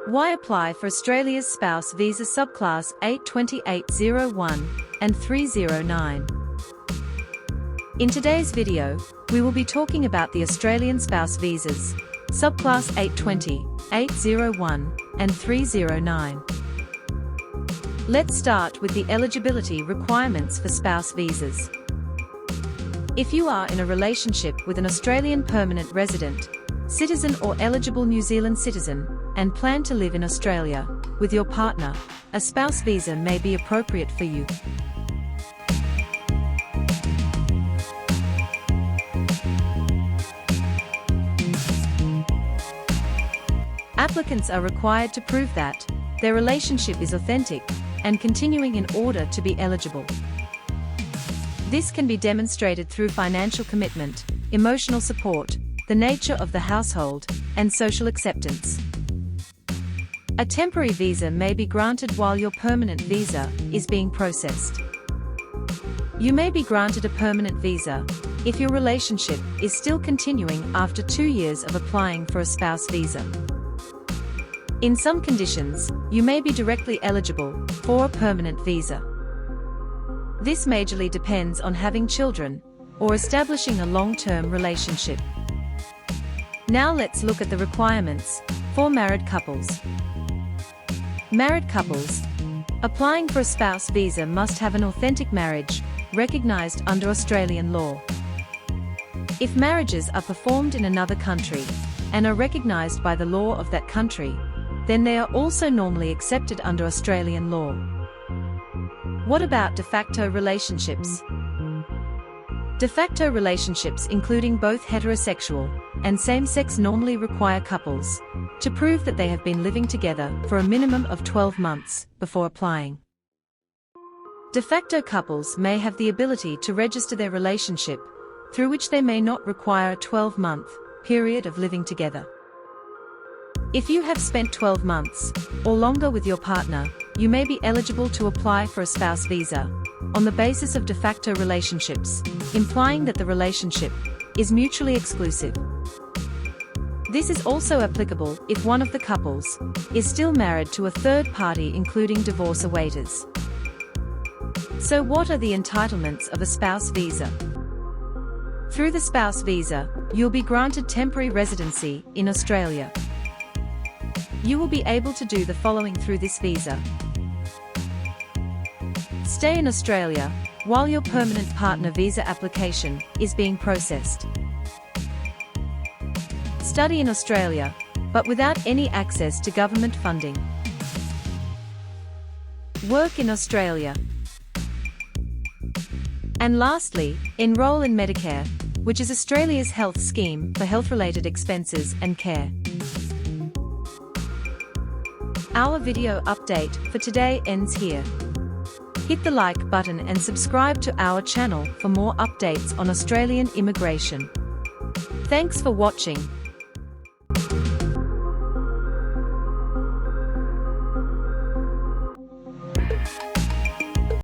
Why apply for Australia's Spouse Visa Subclass 82801 and 309? In today's video, we will be talking about the Australian Spouse Visas, Subclass 820, 801, and 309. Let's start with the eligibility requirements for spouse visas. If you are in a relationship with an Australian permanent resident, citizen or eligible New Zealand citizen, and plan to live in Australia with your partner, a spouse visa may be appropriate for you. Applicants are required to prove that their relationship is authentic and continuing in order to be eligible. This can be demonstrated through financial commitment, emotional support, the nature of the household, and social acceptance. A temporary visa may be granted while your permanent visa is being processed. You may be granted a permanent visa if your relationship is still continuing after 2 years of applying for a spouse visa. In some conditions, you may be directly eligible for a permanent visa. This majorly depends on having children or establishing a long-term relationship. Now let's look at the requirements for married couples. Married couples applying for a spouse visa must have an authentic marriage recognized under Australian law. If marriages are performed in another country and are recognized by the law of that country, then they are also normally accepted under Australian law. What about de facto relationships? De facto relationships, including both heterosexual and same-sex, normally require couples to prove that they have been living together for a minimum of 12 months before applying. De facto couples may have the ability to register their relationship, through which they may not require a 12-month period of living together. If you have spent 12 months or longer with your partner, you may be eligible to apply for a spouse visa on the basis of de facto relationships, implying that the relationship is mutually exclusive. This is also applicable if one of the couples is still married to a third party, including divorce awaiters. So what are the entitlements of a spouse visa? Through the spouse visa, you'll be granted temporary residency in Australia. You will be able to do the following through this visa. Stay in Australia while your permanent partner visa application is being processed. Study in Australia, but without any access to government funding. Work in Australia. And lastly, enroll in Medicare, which is Australia's health scheme for health-related expenses and care. Our video update for today ends here. Hit the like button and subscribe to our channel for more updates on Australian immigration. Thanks for watching.